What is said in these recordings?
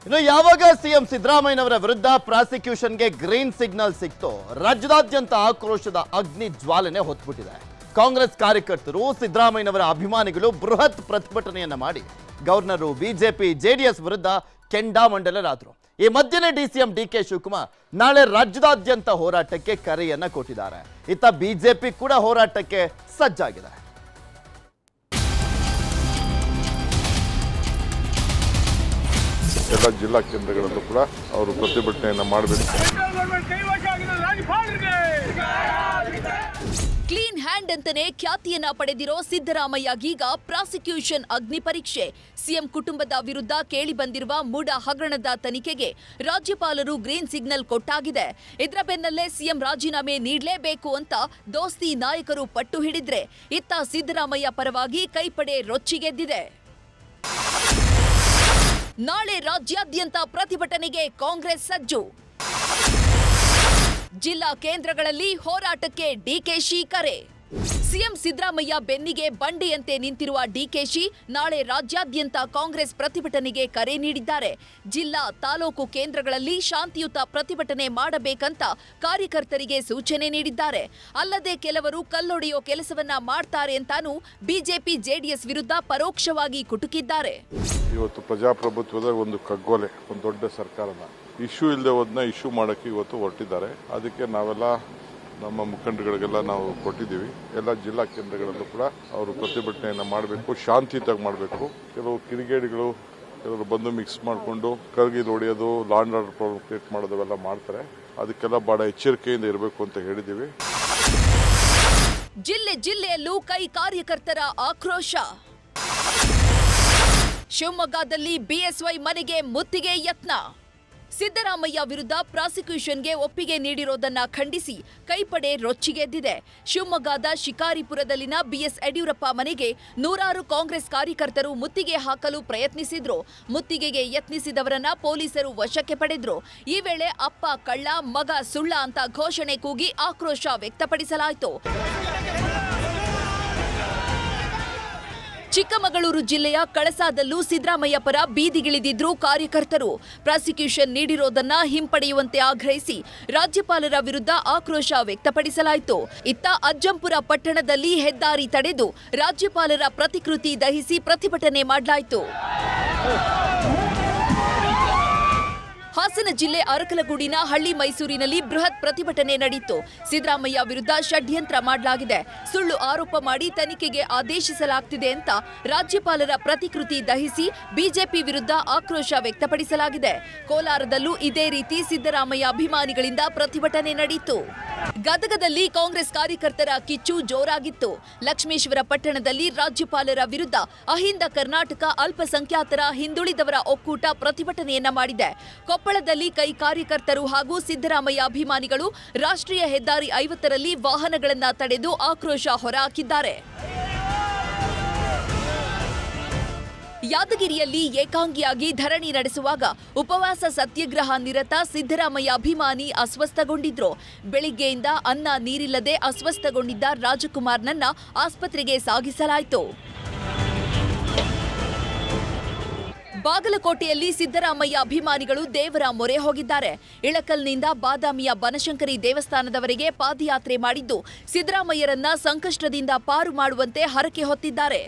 ಇನ್ನು ಯಾವಾಗ ಸಿಎಂ ಸಿದ್ದರಾಮಯ್ಯನವರ ವಿರುದ್ಧ ಪ್ರಾಸಿಕ್ಯೂಷನ್ಗೆ ಗ್ರೀನ್ ಸಿಗ್ನಲ್ ಸಿಕ್ತೋ ರಾಜ್ಯದಾದ್ಯಂತ ಆಕ್ರೋಶದ ಅಗ್ನಿ ಜ್ವಾಲನೆ ಹೊತ್ಬಿಟ್ಟಿದೆ. ಕಾಂಗ್ರೆಸ್ ಕಾರ್ಯಕರ್ತರು, ಸಿದ್ದರಾಮಯ್ಯನವರ ಅಭಿಮಾನಿಗಳು ಬೃಹತ್ ಪ್ರತಿಭಟನೆಯನ್ನ ಮಾಡಿ ಗವರ್ನರ್, ಬಿಜೆಪಿ, ಜೆಡಿಎಸ್ ವಿರುದ್ಧ ಕೆಂಡಾಮಂಡಲರಾದರು. ಈ ಮಧ್ಯೆ ಡಿಸಿಎಂ ಡಿಕೆ ಶಿವಕುಮಾರ್ ನಾಳೆ ರಾಜ್ಯದಾದ್ಯಂತ ಹೋರಾಟಕ್ಕೆ ಕರೆಯನ್ನ ಕೊಟ್ಟಿದ್ದಾರೆ. ಇತ್ತ ಬಿಜೆಪಿ ಕೂಡ ಹೋರಾಟಕ್ಕೆ ಸಜ್ಜಾಗಿದೆ. ಎಲ್ಲ ಜಿಲ್ಲಾ ಕೇಂದ್ರಗಳಲ್ಲೂ ಕೂಡ ಅವರು ಪ್ರತಿಭಟನೆಯನ್ನು ಮಾಡಬೇಕು. ಕ್ಲೀನ್ ಹ್ಯಾಂಡ್ ಅಂತಾನೆ ಖ್ಯಾತಿಯನ್ನ ಪಡೆದಿರೋ ಸಿದ್ದರಾಮಯ್ಯಗೀಗ ಪ್ರಾಸಿಕ್ಯೂಷನ್ ಅಗ್ನಿ ಪರೀಕ್ಷೆ. ಸಿಎಂ ಕುಟುಂಬದ ವಿರುದ್ಧ ಕೇಳಿ ಬಂದಿರುವ ಮೂಡ ಹಗರಣದ ತನಿಖೆಗೆ ರಾಜ್ಯಪಾಲರು ಗ್ರೀನ್ ಸಿಗ್ನಲ್ ಕೊಟ್ಟಾಗಿದೆ. ಇದರ ಬೆನ್ನಲ್ಲೇ ಸಿಎಂ ರಾಜೀನಾಮೆ ನೀಡಲೇಬೇಕು ಅಂತ ದೋಸ್ತಿ ನಾಯಕರು ಪಟ್ಟು ಹಿಡಿದ್ರೆ, ಇತ್ತ ಸಿದ್ದರಾಮಯ್ಯ ಪರವಾಗಿ ಕೈಪಡೆ ರೊಚ್ಚಿಗೆದ್ದಿದೆ. ನಾಳೆ ರಾಜ್ಯಾದ್ಯಂತ ಪ್ರತಿಭಟನೆಗೆ ಕಾಂಗ್ರೆಸ್ ಸಜ್ಜು. ಜಿಲ್ಲಾ ಕೇಂದ್ರಗಳಲ್ಲಿ ಹೋರಾಟಕ್ಕೆ ಡಿಕೆಶಿ ಕರೆ. ಸಿಎಂ ಸಿದ್ದರಾಮಯ್ಯ ಬೆನ್ನಿಗೆ ಬಂಡೆಯಂತೆ ನಿಂತಿರುವ ಡಿಕೆಶಿ ನಾಳೆ ರಾಜ್ಯಾದ್ಯಂತ ಕಾಂಗ್ರೆಸ್ ಪ್ರತಿಭಟನೆಗೆ ಕರೆ ನೀಡಿದ್ದಾರೆ. ಜಿಲ್ಲಾ, ತಾಲೂಕು ಕೇಂದ್ರಗಳಲ್ಲಿ ಶಾಂತಿಯುತ ಪ್ರತಿಭಟನೆ ಮಾಡಬೇಕಂತ ಕಾರ್ಯಕರ್ತರಿಗೆ ಸೂಚನೆ ನೀಡಿದ್ದಾರೆ. ಅಲ್ಲದೆ ಕೆಲವರು ಕಲ್ಲೊಡೆಯೋ ಕೆಲಸವನ್ನ ಮಾಡ್ತಾರೆ ಅಂತಾನೂ ಬಿಜೆಪಿ, ಜೆಡಿಎಸ್ ವಿರುದ್ಧ ಪರೋಕ್ಷವಾಗಿ ಕುಟುಕಿದ್ದಾರೆ. ಇವತ್ತು ಪ್ರಜಾಪ್ರಭುತ್ವದ ಒಂದು ಕಗ್ಗೊಲೆ, ಒಂದು ದೊಡ್ಡ ಸರ್ಕಾರನ ಇಶ್ಯೂ ಇಲ್ಲದೆ ಹೋದನ್ನ ಇಶ್ಯೂ ಮಾಡೋಕ್ಕೆ ಇವತ್ತು ಹೊರಟಿದ್ದಾರೆ. ಅದಕ್ಕೆ ನಾವೆಲ್ಲ ನಮ್ಮ ಮುಖಂಡಗಳಿಗೆಲ್ಲ ನಾವು ಕೊಟ್ಟಿದ್ದೀವಿ. ಎಲ್ಲ ಜಿಲ್ಲಾ ಕೇಂದ್ರಗಳಲ್ಲೂ ಕೂಡ ಅವರು ಪ್ರತಿಭಟನೆಯನ್ನು ಮಾಡಬೇಕು, ಶಾಂತಿಯುತವಾಗಿ ಮಾಡಬೇಕು. ಕೆಲವು ಕಿಡಿಗೇಡಿಗಳು ಕೆಲವರು ಬಂದು ಮಿಕ್ಸ್ ಮಾಡಿಕೊಂಡು ಕರ್ಗಿಲ್ ಹೊಡೆಯೋದು, ಲಾಂಡ್ ಆರ್ಡರ್ ಪ್ರಾಬ್ಲಮ್ ಕ್ರಿಯೇಟ್ ಮಾಡೋದವೆಲ್ಲ ಮಾಡ್ತಾರೆ. ಅದಕ್ಕೆಲ್ಲ ಬಹಳ ಎಚ್ಚರಿಕೆಯಿಂದ ಇರಬೇಕು ಅಂತ ಹೇಳಿದ್ದೀವಿ. ಜಿಲ್ಲೆಯಲ್ಲೂ ಕೈ ಕಾರ್ಯಕರ್ತರ ಆಕ್ರೋಶ. ಶಿವಮೊಗ್ಗದಲ್ಲಿ ಬಿಎಸ್ವೈ ಮನೆಗೆ ಮುತ್ತಿಗೆ ಯತ್ನ. ಸಿದ್ದರಾಮಯ್ಯ ವಿರುದ್ಧ ಪ್ರಾಸಿಕ್ಯೂಷನ್ಗೆ ಒಪ್ಪಿಗೆ ನೀಡಿರೋದನ್ನ ಖಂಡಿಸಿ ಕೈಪಡೆ ರೊಚ್ಚಿಗೆದ್ದಿದೆ. ಶಿವಮೊಗ್ಗದ ಶಿಕಾರಿಪುರದಲ್ಲಿನ ಬಿಎಸ್ ಯಡಿಯೂರಪ್ಪ ಮನೆಗೆ ನೂರಾರು ಕಾಂಗ್ರೆಸ್ ಕಾರ್ಯಕರ್ತರು ಮುತ್ತಿಗೆ ಹಾಕಲು ಪ್ರಯತ್ನಿಸಿದ್ರು. ಮುತ್ತಿಗೆಗೆ ಯತ್ನಿಸಿದವರನ್ನ ಪೊಲೀಸರು ವಶಕ್ಕೆ ಪಡೆದ್ರು. ಈ ವೇಳೆ ಅಪ್ಪ ಕಳ್ಳ, ಮಗ ಸುಳ್ಳ ಅಂತ ಘೋಷಣೆ ಕೂಗಿ ಆಕ್ರೋಶ ವ್ಯಕ್ತಪಡಿಸಲಾಯಿತು. ಚಿಕ್ಕಮಗಳೂರು ಜಿಲ್ಲೆಯ ಕಳಸಾದಲ್ಲೂ ಸಿದ್ದರಾಮಯ್ಯ ಪರ ಬೀದಿಗಿಳಿದಿದ್ರು ಕಾರ್ಯಕರ್ತರು. ಪ್ರಾಸಿಕ್ಯೂಷನ್ ನೀಡಿರೋದನ್ನ ಹಿಂಪಡೆಯುವಂತೆ ಆಗ್ರಹಿಸಿ ರಾಜ್ಯಪಾಲರ ವಿರುದ್ಧ ಆಕ್ರೋಶ ವ್ಯಕ್ತಪಡಿಸಲಾಯಿತು. ಇತ್ತ ಅಜ್ಜಂಪುರ ಪಟ್ಟಣದಲ್ಲಿ ಹೆದ್ದಾರಿ ತಡೆದು ರಾಜ್ಯಪಾಲರ ಪ್ರತಿಕೃತಿ ದಹಿಸಿ ಪ್ರತಿಭಟನೆ ಮಾಡಲಾಯಿತು. ಹಾಸನ ಜಿಲ್ಲೆ ಅರಕಲಗೂಡಿನ ಹಳ್ಳಿ ಮೈಸೂರಿನಲ್ಲಿ ಬೃಹತ್ ಪ್ರತಿಭಟನೆ ನಡೆಯಿತು. ಸಿದ್ದರಾಮಯ್ಯ ವಿರುದ್ಧ ಷಡ್ಯಂತ್ರ ಮಾಡಲಾಗಿದೆ, ಸುಳ್ಳು ಆರೋಪ ಮಾಡಿ ತನಿಖೆಗೆ ಆದೇಶಿಸಲಾಗುತ್ತಿದೆ ಅಂತ ರಾಜ್ಯಪಾಲರ ಪ್ರತಿಕೃತಿ ದಹಿಸಿ ಬಿಜೆಪಿ ವಿರುದ್ಧ ಆಕ್ರೋಶ ವ್ಯಕ್ತಪಡಿಸಲಾಗಿದೆ. ಕೋಲಾರದಲ್ಲೂ ಇದೇ ರೀತಿ ಸಿದ್ದರಾಮಯ್ಯ ಅಭಿಮಾನಿಗಳಿಂದ ಪ್ರತಿಭಟನೆ ನಡೆಯಿತು. ಗದಗದಲ್ಲಿ ಕಾಂಗ್ರೆಸ್ ಕಾರ್ಯಕರ್ತರ ಕಿಚ್ಚು ಜೋರಾಗಿತ್ತು. ಲಕ್ಷ್ಮೇಶ್ವರ ಪಟ್ಟಣದಲ್ಲಿ ರಾಜ್ಯಪಾಲರ ವಿರುದ್ಧ ಅಹಿಂದ ಕರ್ನಾಟಕ ಅಲ್ಪಸಂಖ್ಯಾತರ ಹಿಂದುಳಿದವರ ಒಕ್ಕೂಟ ಪ್ರತಿಭಟನೆಯನ್ನ ಮಾಡಿದೆ. ಕೊಪ್ಪಳದಲ್ಲಿ ಕೈ ಕಾರ್ಯಕರ್ತರು ಹಾಗೂ ಸಿದ್ದರಾಮಯ್ಯ ಅಭಿಮಾನಿಗಳು ರಾಷ್ಟ್ರೀಯ ಹೆದ್ದಾರಿ 50ರಲ್ಲಿ ವಾಹನಗಳನ್ನ ತಡೆದು ಆಕ್ರೋಶ ಹೊರಹಾಕಿದ್ದಾರೆ. ಯಾದಗಿರಿಯಲ್ಲಿ ಏಕಾಂಗಿಯಾಗಿ ಧರಣಿ ನಡೆಸುವಾಗ ಉಪವಾಸ ಸತ್ಯಾಗ್ರಹ ನಿರತ ಸಿದ್ದರಾಮಯ್ಯ ಅಭಿಮಾನಿ ಅಸ್ವಸ್ಥಗೊಂಡಿದ್ರು. ಬೆಳಿಗ್ಗೆಯಿಂದ ಅನ್ನ ನೀರಿಲ್ಲದೆ ಅಸ್ವಸ್ಥಗೊಂಡಿದ್ದ ರಾಜಕುಮಾರ್ನನ್ನ ಆಸ್ಪತ್ರೆಗೆ ಸಾಗಿಸಲಾಯಿತು. ಬಾಗಲಕೋಟೆಯಲ್ಲಿ ಸಿದ್ದರಾಮಯ್ಯ ಅಭಿಮಾನಿಗಳು ದೇವರ ಮೊರೆ ಹೋಗಿದ್ದಾರೆ. ಇಳಕಲ್ನಿಂದ ಬಾದಾಮಿಯ ಬನಶಂಕರಿ ದೇವಸ್ಥಾನದವರೆಗೆ ಪಾದಯಾತ್ರೆ ಮಾಡಿದ್ದು ಸಿದ್ದರಾಮಯ್ಯರನ್ನ ಸಂಕಷ್ಟದಿಂದ ಪಾರು ಮಾಡುವಂತೆ ಹರಕೆ ಹೊತ್ತಿದ್ದಾರೆ.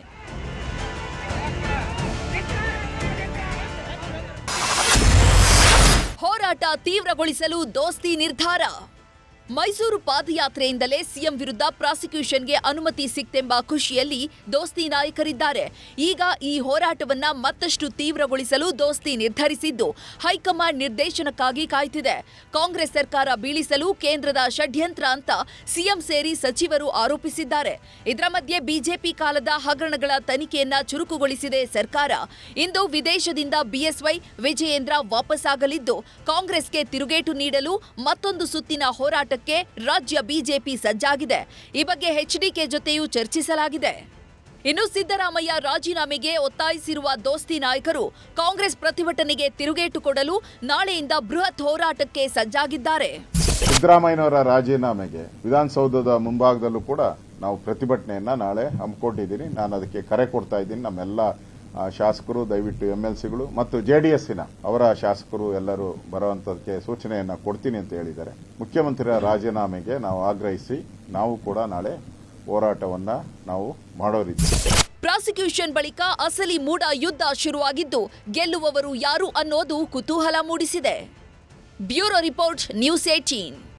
ಹೋರಾಟ ತೀವ್ರಗೊಳಿಸಲು ದೋಸ್ತಿ ನಿರ್ಧಾರ. ಮೈಸೂರು ಪಾದಯಾತ್ರೆಯಿಂದಲೇ ಸಿಎಂ ವಿರುದ್ಧ ಪ್ರಾಸಿಕ್ಯೂಷನ್ಗೆ ಅನುಮತಿ ಸಿಕ್ತೆಂಬ ಖುಷಿಯಲ್ಲಿ ದೋಸ್ತಿ ನಾಯಕರಿದ್ದಾರೆ. ಈಗ ಈ ಹೋರಾಟವನ್ನ ಮತ್ತಷ್ಟು ತೀವ್ರಗೊಳಿಸಲು ದೋಸ್ತಿ ನಿರ್ಧರಿಸಿದ್ದು ಹೈಕಮಾಂಡ್ ನಿರ್ದೇಶನಕ್ಕಾಗಿ ಕಾಯ್ತಿದೆ. ಕಾಂಗ್ರೆಸ್ ಸರ್ಕಾರ ಬೀಳಿಸಲು ಕೇಂದ್ರದ ಷಡ್ಯಂತ್ರ ಅಂತ ಸಿಎಂ ಸೇರಿ ಸಚಿವರು ಆರೋಪಿಸಿದ್ದಾರೆ. ಇದರ ಮಧ್ಯೆ ಬಿಜೆಪಿ ಕಾಲದ ಹಗರಣಗಳ ತನಿಖೆಯನ್ನ ಚುರುಕುಗೊಳಿಸಿದೆ ಸರ್ಕಾರ. ಇಂದು ವಿದೇಶದಿಂದ ಬಿಎಸ್ವೈ ವಿಜಯೇಂದ್ರ ವಾಪಸ್ಸಾಗಲಿದ್ದು ಕಾಂಗ್ರೆಸ್ಗೆ ತಿರುಗೇಟು ನೀಡಲು ಮತ್ತೊಂದು ಸುತ್ತಿನ ಹೋರಾಟ ರಾಜ್ಯ ಬಿಜೆಪಿ ಸಜ್ಜಾಗಿದೆ. ಈ ಬಗ್ಗೆ ಎಚ್ಡಿಕೆ ಜೊತೆಯೂ ಚರ್ಚಿಸಲಾಗಿದೆ. ಇನ್ನು ಸಿದ್ದರಾಮಯ್ಯ ರಾಜೀನಾಮೆಗೆ ಒತ್ತಾಯಿಸಿರುವ ದೋಸ್ತಿ ನಾಯಕರು ಕಾಂಗ್ರೆಸ್ ಪ್ರತಿಭಟನೆಗೆ ತಿರುಗೇಟು ಕೊಡಲು ನಾಳೆಯಿಂದ ಬೃಹತ್ ಹೋರಾಟಕ್ಕೆ ಸಜ್ಜಾಗಿದ್ದಾರೆ. ಸಿದ್ದರಾಮಯ್ಯನವರ ರಾಜೀನಾಮೆಗೆ ವಿಧಾನಸೌಧದ ಮುಂಭಾಗದಲ್ಲೂ ಕೂಡ ನಾವು ಪ್ರತಿಭಟನೆಯನ್ನ ನಾಳೆ ಹಮ್ಮಿಕೊಂಡಿದ್ದೀನಿ. ನಾನು ಅದಕ್ಕೆ ಕರೆ ಕೊಡ್ತಾ ಇದ್ದೀನಿ. ನಮ್ಮೆಲ್ಲ ಶಾಸಕರು ದಯವಿಟ್ಟು MLCಗಳು ಮತ್ತು JDSನ ಅವರ ಶಾಸಕರು ಎಲ್ಲರೂ ಬರುವಂತದಕ್ಕೆ ಸೂಚನೆಯನ್ನ ಕೊಡ್ತೀನಿ ಅಂತ ಹೇಳಿದ್ದಾರೆ. ಮುಖ್ಯಮಂತ್ರಿಯ ರಾಜೀನಾಮೆಗೆ ನಾವು ಆಗ್ರಹಿಸಿ ನಾವು ಕೂಡ ನಾಳೆ ಹೋರಾಟವನ್ನ ನಾವು ಮಾಡೋರಿದ್ದೀವಿ. ಪ್ರಾಸಿಕ್ಯೂಷನ್ ಬಳಿಕ ಅಸಲಿ ಮೂಡ ಯುದ್ಧ ಶುರುವಾಗಿದ್ದು ಗೆಲ್ಲುವವರು ಯಾರು ಅನ್ನೋದು ಕುತೂಹಲ ಮೂಡಿಸಿದೆ. Bureau report, news 18.